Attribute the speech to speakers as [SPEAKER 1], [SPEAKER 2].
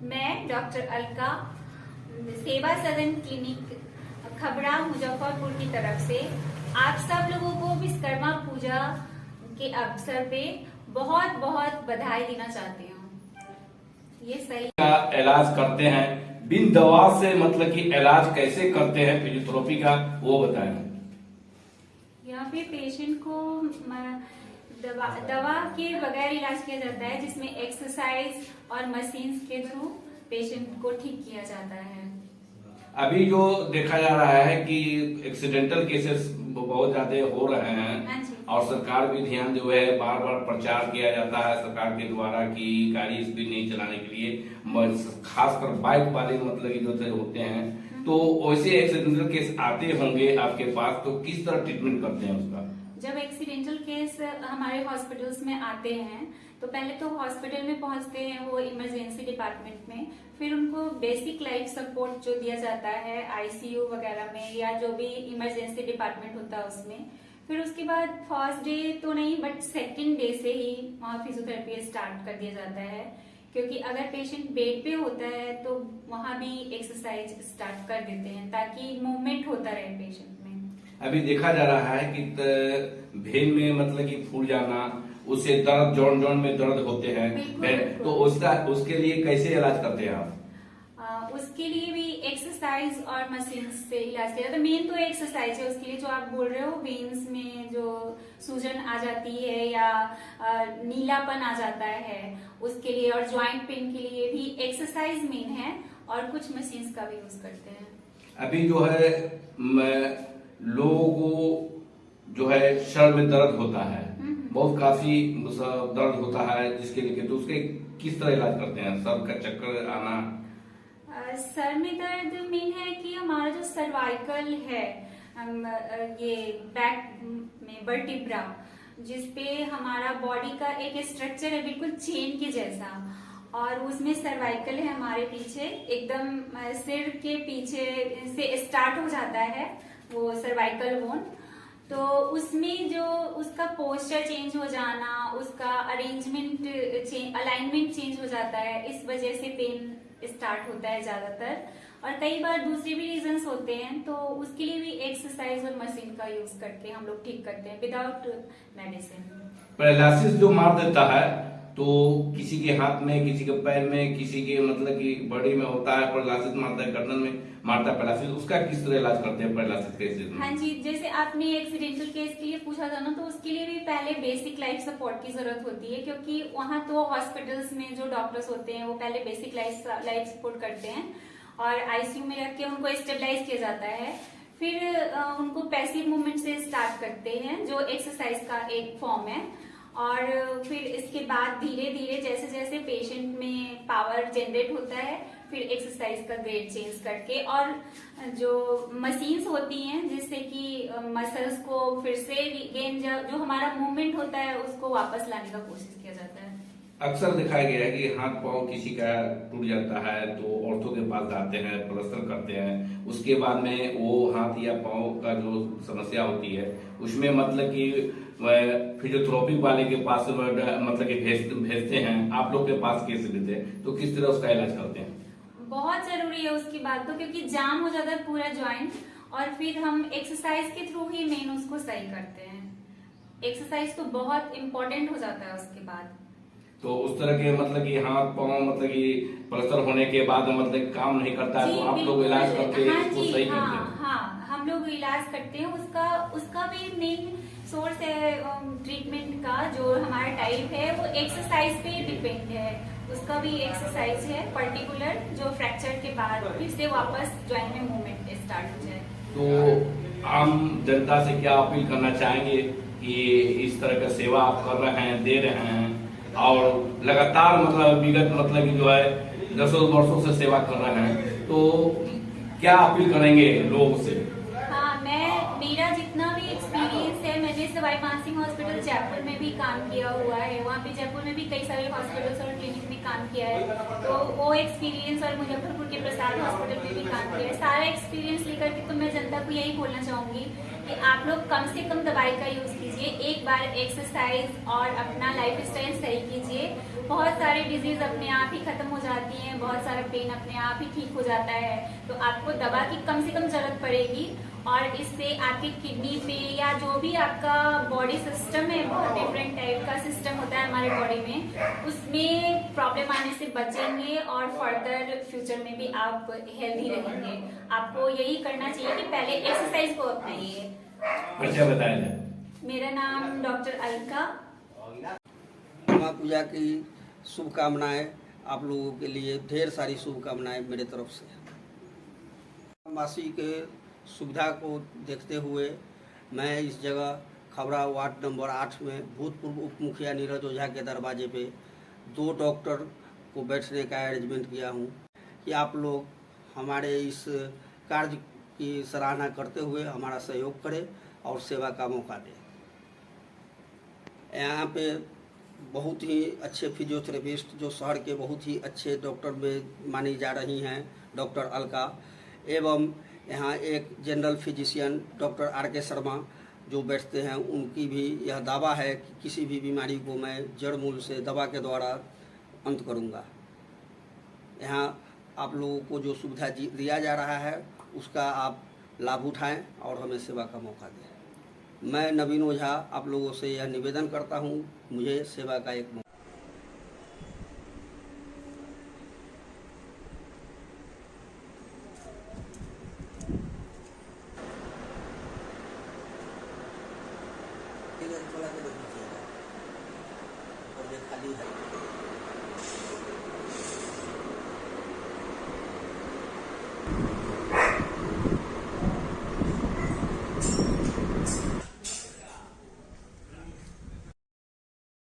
[SPEAKER 1] मैं डॉक्टर अलका सेवा सदन क्लिनिक खबरा मुजफ्फरपुर की तरफ से आप सब लोगों को विश्वकर्मा पूजा के अवसर पे बहुत बहुत बधाई देना चाहती हूँ। ये सही
[SPEAKER 2] का इलाज करते हैं बिन दवा से, मतलब कि इलाज कैसे करते हैं फिजियोथेरेपी का, वो बताएं।
[SPEAKER 1] यहाँ पे पेशेंट को दवा के बगैर इलाज किया जाता है, जिसमें एक्सरसाइज और मशीन्स के थ्रू पेशेंट को ठीक किया जाता है।
[SPEAKER 2] अभी जो देखा जा रहा है कि एक्सीडेंटल केसेस बहुत ज्यादा हो रहे हैं और सरकार भी ध्यान जो है बार बार प्रचार किया जाता है सरकार के द्वारा कि गाड़ी स्पीड नहीं चलाने के लिए, खासकर बाइक वाले मतलब जो होते हैं, तो वैसे एक्सीडेंटल केस आते होंगे आपके पास, तो किस तरह ट्रीटमेंट करते हैं उसका?
[SPEAKER 1] जब एक्सीडेंटल केस हमारे हॉस्पिटल्स में आते हैं तो पहले तो हॉस्पिटल में पहुंचते हैं वो इमरजेंसी डिपार्टमेंट में, फिर उनको बेसिक लाइफ सपोर्ट जो दिया जाता है आईसीयू वगैरह में या जो भी इमरजेंसी डिपार्टमेंट होता है उसमें, फिर उसके बाद फर्स्ट डे तो नहीं बट सेकंड डे से ही वहाँ फिजियोथेरेपी स्टार्ट कर दिया जाता है, क्योंकि अगर पेशेंट बेड पे होता है तो वहाँ भी एक्सरसाइज स्टार्ट कर देते हैं ताकि मूवमेंट होता रहे पेशेंट में।
[SPEAKER 2] अभी देखा जा रहा है कि भेन में मतलब कि फूल जाना, उससे दर्द जॉन में दर्द होते हैं, तो उसके लिए कैसे इलाज करते हैं आप?
[SPEAKER 1] उसके लिए भी एक्सरसाइज और मशीन से इलाज किया जाता है। मेन तो एक्सरसाइज है उसके लिए, जो आप बोल रहे हो वेन्स में जो सूजन आ जाती है या नीलापन आ जाता है उसके लिए, और ज्वाइंट पेन के लिए भी एक्सरसाइज मेन है और कुछ मशीन्स का भी यूज करते हैं।
[SPEAKER 2] अभी जो है लोगों को जो है सर में दर्द होता है, बहुत काफी दर्द होता है, जिसके लिए तो उसके किस तरह इलाज करते हैं? सर का चक्कर आना,
[SPEAKER 1] सर में दर्द मेन है कि हमारा जो सर्वाइकल है, ये बैक में वर्टिब्रा, जिसपे हमारा बॉडी का एक स्ट्रक्चर है बिल्कुल चेन के जैसा, और उसमें सर्वाइकल है हमारे पीछे, एकदम सिर के पीछे से स्टार्ट हो जाता है वो सर्वाइकल बोन, तो उसमें जो उसका पोस्चर चेंज हो जाना, उसका अरेंजमेंट अलाइनमेंट चेंज हो जाता है, इस वजह से पेन स्टार्ट होता है ज्यादातर, और कई बार दूसरे भी रीजंस होते हैं, तो उसके लिए भी एक्सरसाइज और मशीन का यूज करके हम लोग ठीक करते हैं विदाउट मेडिसिन।
[SPEAKER 2] पैरालिसिस जो मार देता है, तो किसी के हाथ में, किसी के पैर में, किसी के मतलब कि बॉडी में होता है पैरालिसिस, मारता है गर्दन में मारता है पैरालिसिस, उसका किस तरह इलाज करते हैं पैरालिसिस केसेस में?
[SPEAKER 1] हाँ जी, जैसे आपने एक्सीडेंटल केस के लिए पूछा था ना, तो उसके लिए भी पहले बेसिक लाइफ सपोर्ट की जरूरत होती है, क्योंकि वहाँ तो हॉस्पिटल्स में जो डॉक्टर्स होते हैं वो पहले बेसिक लाइफ सपोर्ट करते हैं और आईसीयू में रख के उनको स्टेबलाइज किया जाता है, फिर उनको पैसिव मूवमेंट से स्टार्ट करते हैं जो एक्सरसाइज का एक फॉर्म है, और फिर इसके बाद धीरे धीरे जैसे जैसे पेशेंट में पावर जनरेट होता है फिर एक्सरसाइज का ग्रेड चेंज करके, और जो मशीन्स होती हैं जिससे कि मसल्स को फिर से रिगेन, जो हमारा मूवमेंट होता है उसको वापस लाने का कोशिश किया जाता है।
[SPEAKER 2] अक्सर दिखाया गया है कि हाथ पांव किसी का टूट जाता है तो ऑर्थो के पास जाते हैं, प्लास्टर करते हैं, उसके बाद में वो हाथ या पांव का जो समस्या होती है उसमें मतलब कि फिजियोथेरेपी वाले के पास मतलब कि भेजते हैं, आप लोग के पास कैसे देते हैं, तो किस तरह उसका इलाज करते हैं?
[SPEAKER 1] बहुत जरूरी है उसकी बात तो, क्योंकि जाम हो जाता है पूरा ज्वाइंट, और फिर हम एक्सरसाइज के थ्रू ही मेन उसको सही करते हैं। एक्सरसाइज तो बहुत इम्पोर्टेंट हो जाता है उसके बाद।
[SPEAKER 2] तो उस तरह के मतलब कि हाथ पांव मतलब कि प्लास्टर होने के बाद मतलब काम नहीं करता है, तो आप लोग इलाज करके उसको सही करते हैं?
[SPEAKER 1] हाँ, हम लोग इलाज करते हैं उसका भी मेन सोर्स है ट्रीटमेंट का, जो हमारा टाइप है वो एक्सरसाइज पे डिपेंड है, उसका भी एक्सरसाइज है पर्टिकुलर जो फ्रैक्चर के बाद फिर से वापस ज्वाइंट में मूवमेंट स्टार्ट हो जाए।
[SPEAKER 2] तो आम जनता से क्या अपील करना चाहेंगे कि इस तरह का सेवा आप कर रहे हैं, दे रहे हैं, और लगातार मतलब विगत मतलब कि जो है 10 वर्षों से सेवा कर रहे हैं, तो क्या अपील करेंगे लोगों से?
[SPEAKER 1] हाँ, मेरा जितना भी एक्सपीरियंस है, मैंने सवाई मानसिंह हॉस्पिटल जयपुर में भी काम किया हुआ है, वहाँ पे जयपुर में भी कई सारे हॉस्पिटल्स और क्लिनिक में काम किया है, तो वो एक्सपीरियंस, और मुजफ्फरपुर के प्रसाद हॉस्पिटल में भी काम किया है, सारा एक्सपीरियंस लेकर के तो मैं जनता को यही बोलना चाहूंगी कि आप लोग कम से कम दवाई का यूज कीजिए, एक बार एक्सरसाइज और अपना लाइफ स्टाइल सही कीजिए, बहुत सारे डिजीज अपने आप ही खत्म हो जाती हैं। बहुत सारा पेन अपने आप ही ठीक हो जाता है। तो आपको दवा की कम से कम जरूरत पड़ेगी और इससे आपकी किडनी पे या जो भी आपका बॉडी सिस्टम है, बहुत डिफरेंट टाइप का सिस्टम होता है हमारे बॉडी में, उसमें प्रॉब्लम आने से बचेंगे और फर्दर फ्यूचर में भी आप हेल्दी रहेंगे। आपको यही करना चाहिए कि पहले एक्सरसाइज को अपनाइए।
[SPEAKER 2] अच्छा, बताया जाए।
[SPEAKER 1] मेरा नाम डॉक्टर अलका।
[SPEAKER 3] माँ पूजा की शुभकामनाएं, आप लोगों के लिए ढेर सारी शुभकामनाएं मेरे तरफ से। वासी के सुविधा को देखते हुए मैं इस जगह खबरा वार्ड नंबर 8 में भूतपूर्व उप मुखिया नीरज ओझा के दरवाजे पे 2 डॉक्टर को बैठने का अरेंजमेंट किया हूँ कि आप लोग हमारे इस कार्य की सराहना करते हुए हमारा सहयोग करें और सेवा का मौका दें। यहाँ पे बहुत ही अच्छे फिजियोथेरेपिस्ट जो शहर के बहुत ही अच्छे डॉक्टर में मानी जा रही हैं, डॉक्टर अलका, एवं यहाँ एक general physician doctor R K. Sharma जो बैठते हैं, उनकी भी यह दावा है कि किसी भी बीमारी को मैं जड़ मूल से दवा के द्वारा अंत करूँगा। यहाँ आप लोगों को जो सुविधा दिया जा रहा है उसका आप लाभ उठाएं और हमें सेवा का मौका दें। मैं नवीन ओझा आप लोगों से यह निवेदन करता हूँ, मुझे सेवा का एक मौका। खाली है।